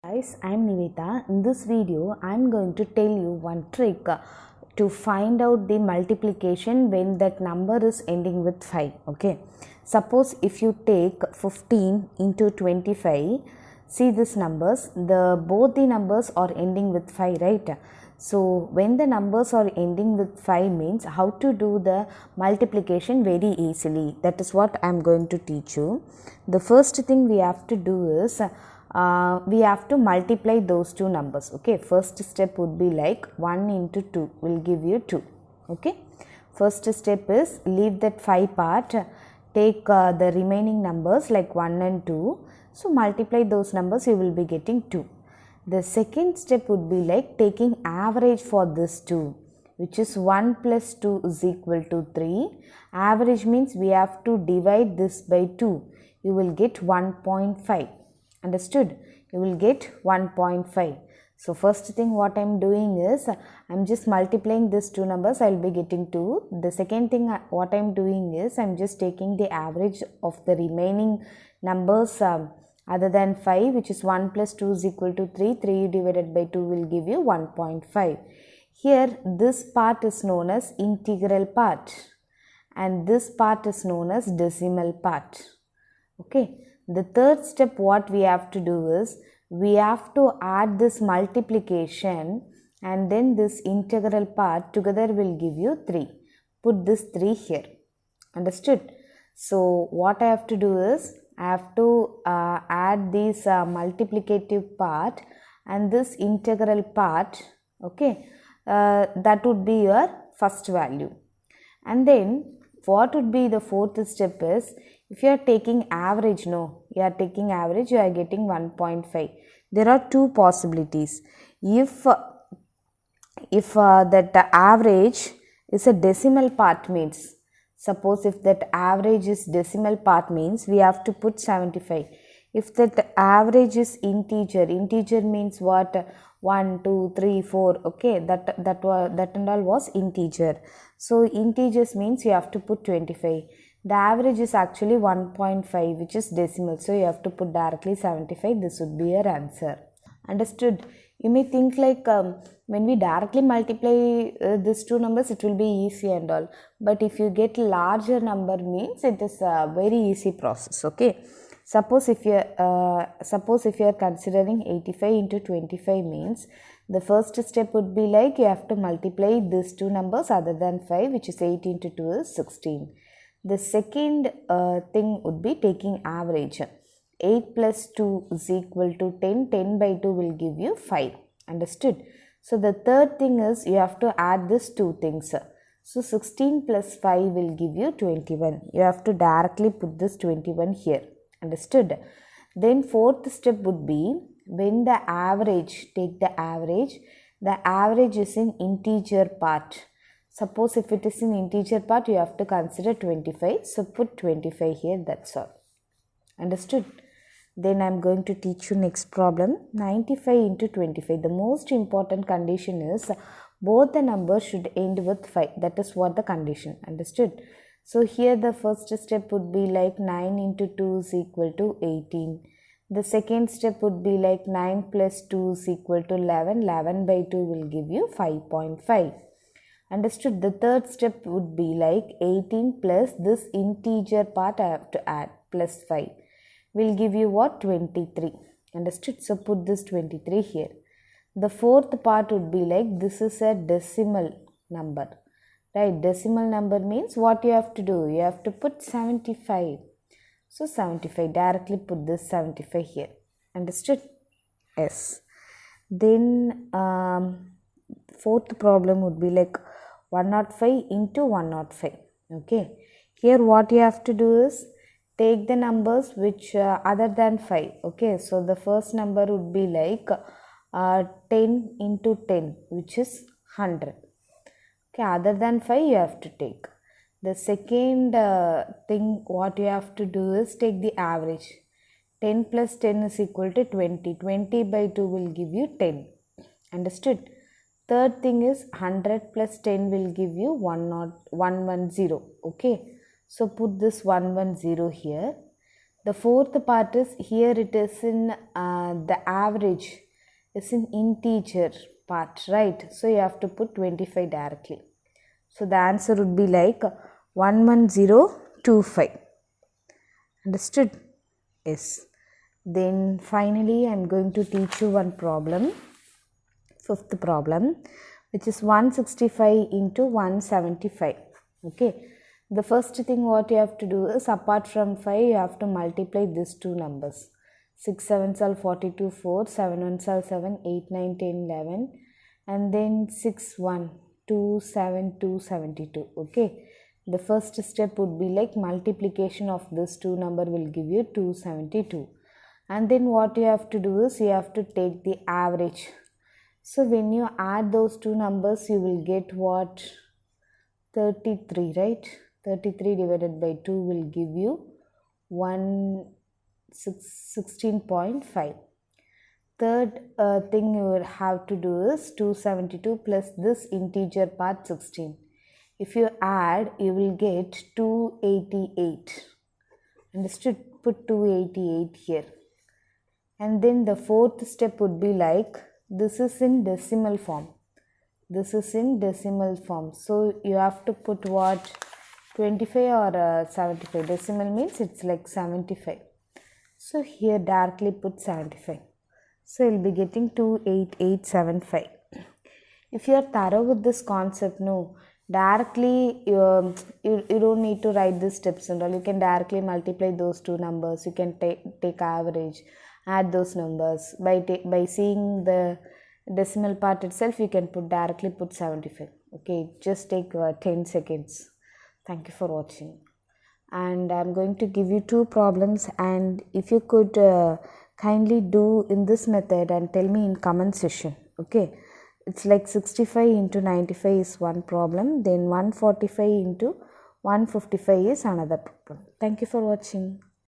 Guys, I'm Niveta. In this video, I'm going to tell you one trick to find out the multiplication when that number is ending with 5. Okay. Suppose if you take 15 into 25, see these numbers, both the numbers are ending with 5, right? So when the numbers are ending with 5 means how to do the multiplication very easily. That is what I'm going to teach you. The first thing we have to do is we have to multiply those two numbers. Okay, first step would be like 1 into 2 will give you 2. Okay, first step is leave that 5 part, take the remaining numbers like 1 and 2. So multiply those numbers, you will be getting 2. The second step would be like taking average for this 2, which is 1 plus 2 is equal to 3. Average means we have to divide this by 2. You will get 1.5. Understood? You will get 1.5. So first thing what I am doing is I am just multiplying these two numbers. I will be getting 2. The second thing what I am doing is I am just taking the average of the remaining numbers other than 5, which is 1 plus 2 is equal to 3. 3 divided by 2 will give you 1.5. Here this part is known as integral part and this part is known as decimal part. Okay. The third step what we have to do is we have to add this multiplication and then this integral part together will give you 3. Put this 3 here. Understood? So what I have to do is I have to add this multiplicative part and this integral part. Okay, that would be your first value. And then what would be the fourth step is if you are taking average, you are taking average, you are getting 1.5. There are two possibilities. If that average is a decimal part means, suppose if that average is decimal part means we have to put 75. If that average is integer means what? 1, 2, 3, 4. Okay, that and all was integer. So integers means you have to put 25. The average is actually 1.5, which is decimal. So you have to put directly 75. This would be your answer. Understood? You may think like when we directly multiply these two numbers, it will be easy and all. But if you get larger number means it is a very easy process. Okay. Suppose if you are considering 85 into 25 means the first step would be like you have to multiply these two numbers other than 5, which is 8 into 2 is 16. The second thing would be taking average. 8 plus 2 is equal to 10. 10 by 2 will give you 5. Understood? So the third thing is you have to add these two things. So 16 plus 5 will give you 21. You have to directly put this 21 here. Understood? Then fourth step would be when the average, take the average is in integer part. Suppose if it is in integer part, you have to consider 25. So put 25 here, that's all. Understood? Then I am going to teach you next problem. 95 into 25. The most important condition is both the numbers should end with 5. That is what the condition. Understood? So here the first step would be like 9 into 2 is equal to 18. The second step would be like 9 plus 2 is equal to 11. 11 by 2 will give you 5.5. Understood? The third step would be like 18 plus this integer part I have to add plus 5 will give you what? 23. Understood? So put this 23 here. The fourth part would be like this is a decimal number. Right? Decimal number means what you have to do? You have to put 75. So 75. Directly put this 75 here. Understood? Yes. Then fourth problem would be like 105 into 105. Okay. Here what you have to do is take the numbers which other than 5. Okay. So the first number would be like 10 into 10, which is 100. Okay. Other than 5 you have to take. The second thing what you have to do is take the average. 10 plus 10 is equal to 20. 20 by 2 will give you 10. Understood? Third thing is 100 plus 10 will give you 110. Okay. So put this 110 here. The fourth part is here it is in the average is in integer part, right? So you have to put 25 directly. So the answer would be like 11025. Understood? Yes. Then finally I am going to teach you one problem, fifth problem, which is 165 into 175. Okay. The first thing what you have to do is, apart from 5, you have to multiply these two numbers. 6 7s are 42, 4, 7 1s are 7, 8 9 10 11, and then 6 1 2 7 2 72. Okay. The first step would be like multiplication of this two number will give you 272. And then what you have to do is you have to take the average. So when you add those two numbers, you will get what? 33, right? 33 divided by 2 will give you 16.5. Third thing you will have to do is 272 plus this integer part 16. If you add, you will get 288. Understood? Put 288 here. And then the fourth step would be like, this is in decimal form. This is in decimal form. So you have to put what? 25 or 75. Decimal means it's like 75. So here directly put 75. So you'll be getting 28875. If you are thorough with this concept, no, directly you don't need to write the steps and all. You can directly multiply those two numbers. You can take average, add those numbers. By seeing the decimal part itself, you can directly put 75. Okay, just take 10 seconds. Thank you for watching. And I'm going to give you two problems, and if you could kindly do in this method and tell me in comment section. Okay, it's like 65 into 95 is one problem, then 145 into 155 is another problem. Thank you for watching.